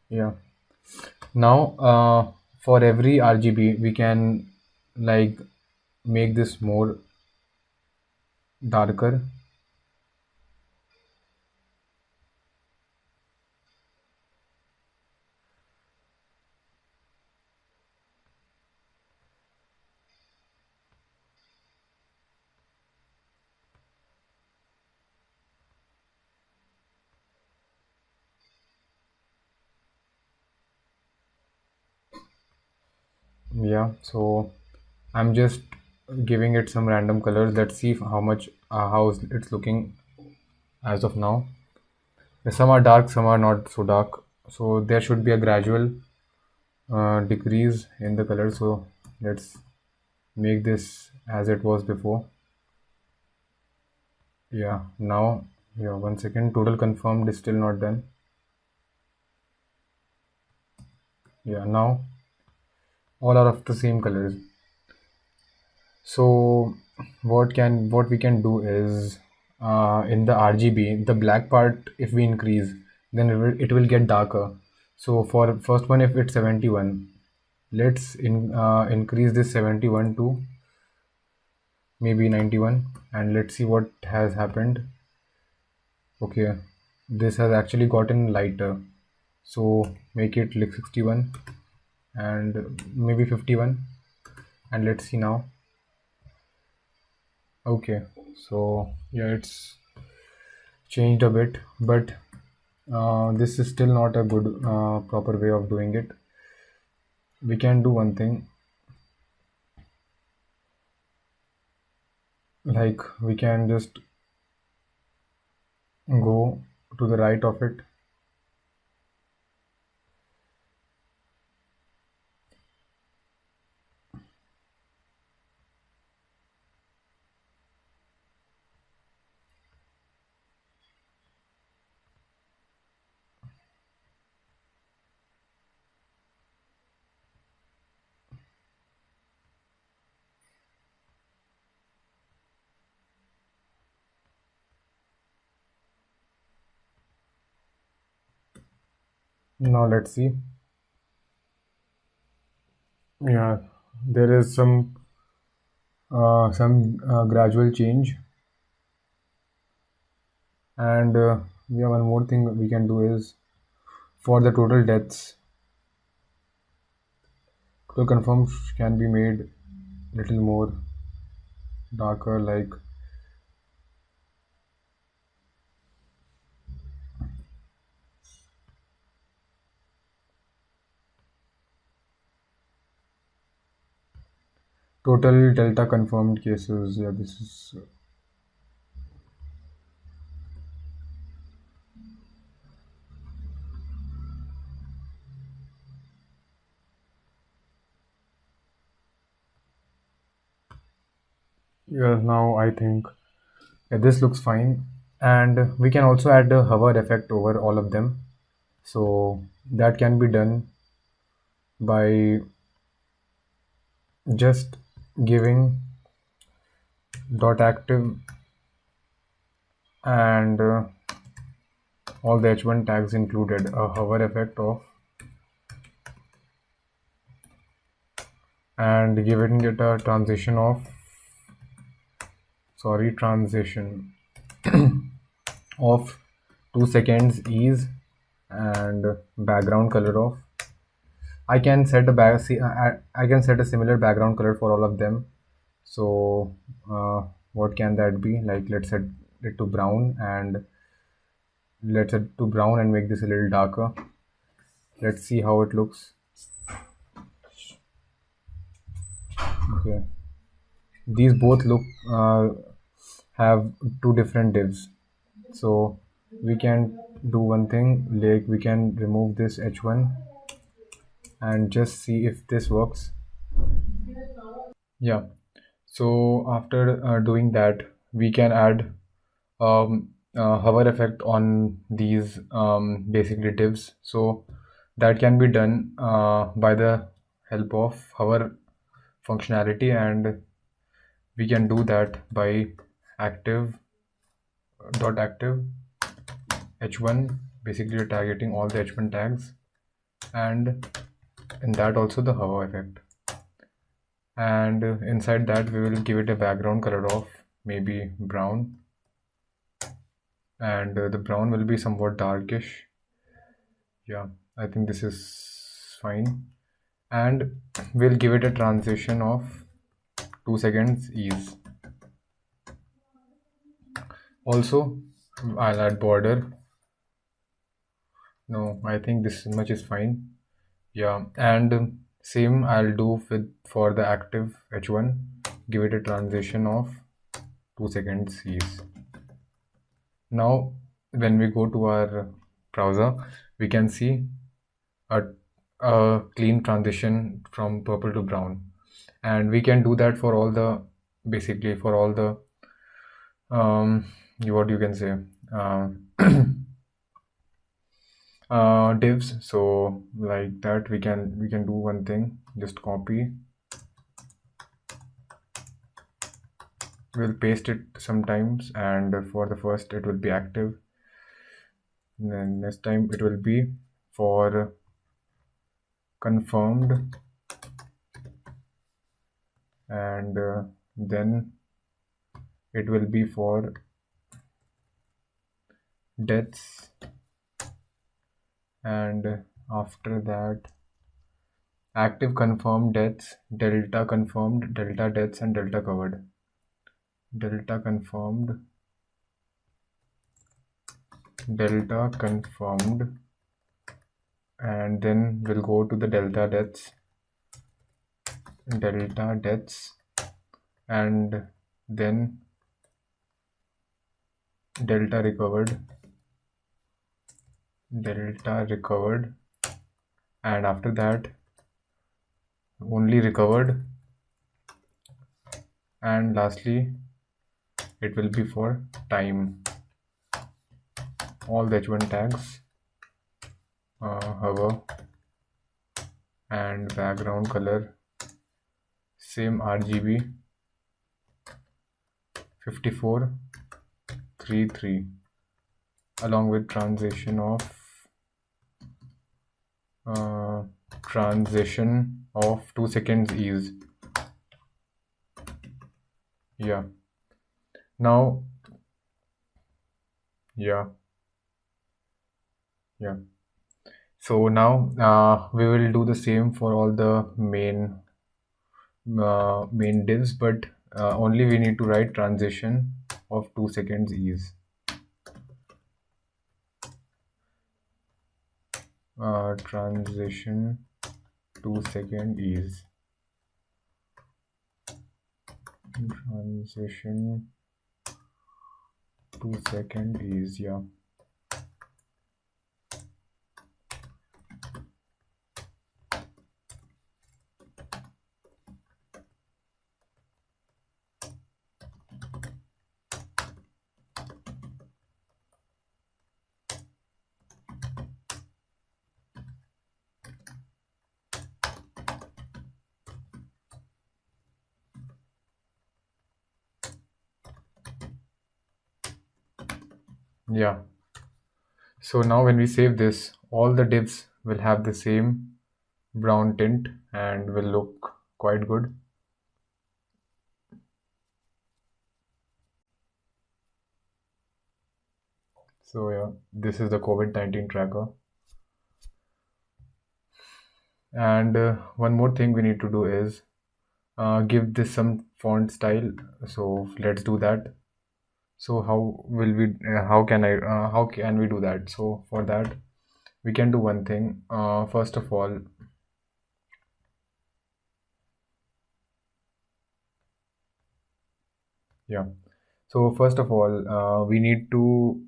Yeah, now for every RGB we can like make this more darker. Yeah, so I'm just giving it some random colors. Let's see how much how it's looking as of now. Some are dark, some are not so dark, so there should be a gradual decrease in the color. So let's make this as it was before. Yeah, now, yeah, one second, total confirmed is still not done. Yeah, now all are of the same colors. So what we can do is, in the RGB, the black part, if we increase, then it will get darker. So for first one, if it's 71, let's increase this 71 to maybe 91, and let's see what has happened. Okay, this has actually gotten lighter. So make it like 61 and maybe 51, and let's see now. Okay, so yeah, it's changed a bit, but this is still not a good proper way of doing it. We can do one thing, like we can just go to the right of it. Now let's see. Yeah, there is some gradual change, and yeah, one more thing we can do is, for the total deaths, total confirms can be made little more darker, like total delta confirmed cases. Yeah, this is, yeah, now I think, yeah, this looks fine. And we can also add a hover effect over all of them. So that can be done by just giving dot active and all the h1 tags included a hover effect of, and giving it a transition of, sorry, transition of 2 seconds ease, and background color of, I can set a I can set a similar background color for all of them. So what can that be? Like, let's set it to brown, and let's set it to brown and make this a little darker. Let's see how it looks. Okay, these both look have two different divs. So we can do one thing, like we can remove this h1 and just see if this works. Yeah, so after doing that, we can add hover effect on these basically divs. So that can be done by the help of hover functionality, and we can do that by active dot active h1, basically targeting all the h1 tags, and in that also the hover effect. And inside that we will give it a background color of maybe brown, and the brown will be somewhat darkish. Yeah, I think this is fine. And we'll give it a transition of 2 seconds ease. Also, I'll add border. No, I think this much is fine. Yeah, and same I'll do with for the active h1. Give it a transition of 2 seconds ease. Now, when we go to our browser, we can see a, a clean transition from purple to brown, and we can do that for all the, basically for all the what you can say, divs. So like that, we can do one thing. Just copy. We'll paste it sometimes, and for the first it will be active. And then next time it will be for confirmed, and then it will be for deaths, and after that active confirmed deaths, delta confirmed, delta deaths, and delta covered. Delta confirmed, delta confirmed, and then we'll go to the delta deaths, and then delta recovered, and after that only recovered, and lastly it will be for time. All the h1 tags, hover, and background color same RGB 5433, along with transition of 2 seconds ease. Yeah, now yeah so now we will do the same for all the main divs, but only we need to write transition of 2 seconds ease. Transition 2-second ease. Transition 2-second ease. Yeah. Yeah. So now when we save this, all the divs will have the same brown tint and will look quite good. So yeah, this is the COVID-19 tracker. And one more thing we need to do is give this some font style. So let's do that. So how will we? How can we do that? So for that, we can do one thing. First of all, yeah. So first of all, we need to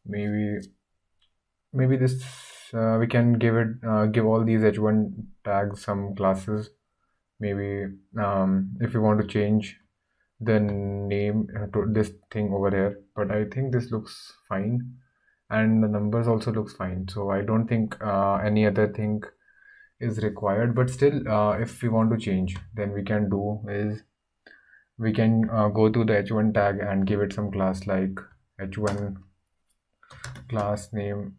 maybe this we can give all these h1 tags some classes. Maybe if we want to change the name to this thing over here, but I think this looks fine, and the numbers also looks fine. So I don't think any other thing is required. But still, if we want to change, then we can do is we can go to the h1 tag and give it some class like h1 class name,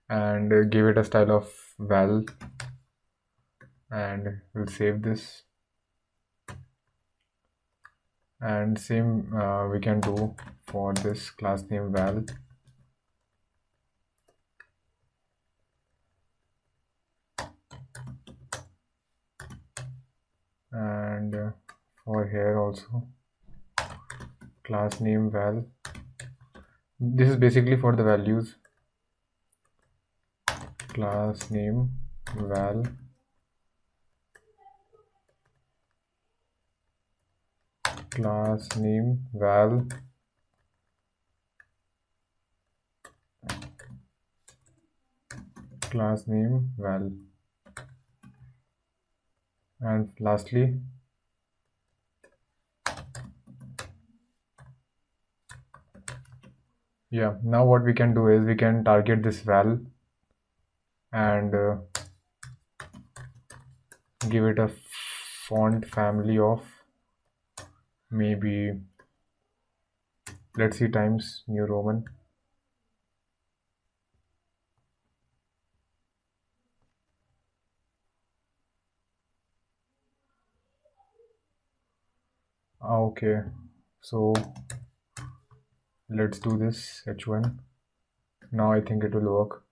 and give it a style of val, and we'll save this. And same we can do for this class name val, and for here also class name val. This is basically for the values. Class name val, class name val, class name val, and lastly Yeah, now what we can do is we can target this val and give it a font family of maybe, let's see, Times New Roman. Okay, so let's do this H1. Now I think it will work.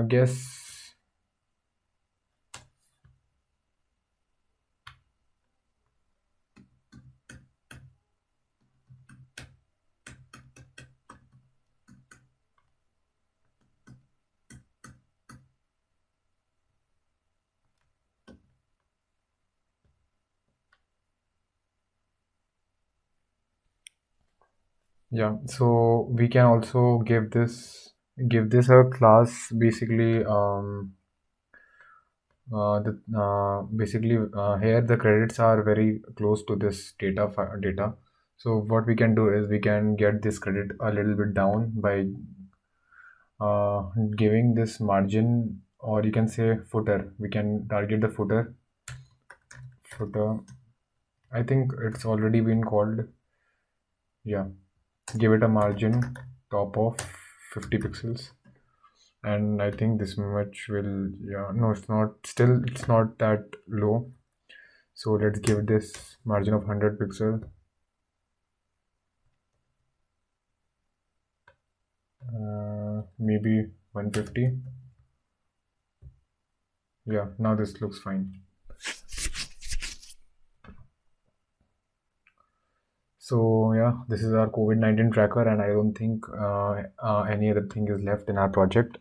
Guess. Yeah, so we can also give this a class, basically. Basically, here the credits are very close to this data. So what we can do is we can get this credit a little bit down by uh, giving this margin, or you can say footer. We can target the footer. I think it's already been called. Yeah, give it a margin top of 50 pixels, and I think this much will, yeah, no, it's not, still it's not that low. So let's give this margin of 100 pixel, maybe 150. Yeah, now this looks fine. So yeah, this is our COVID-19 tracker, and I don't think any other thing is left in our project.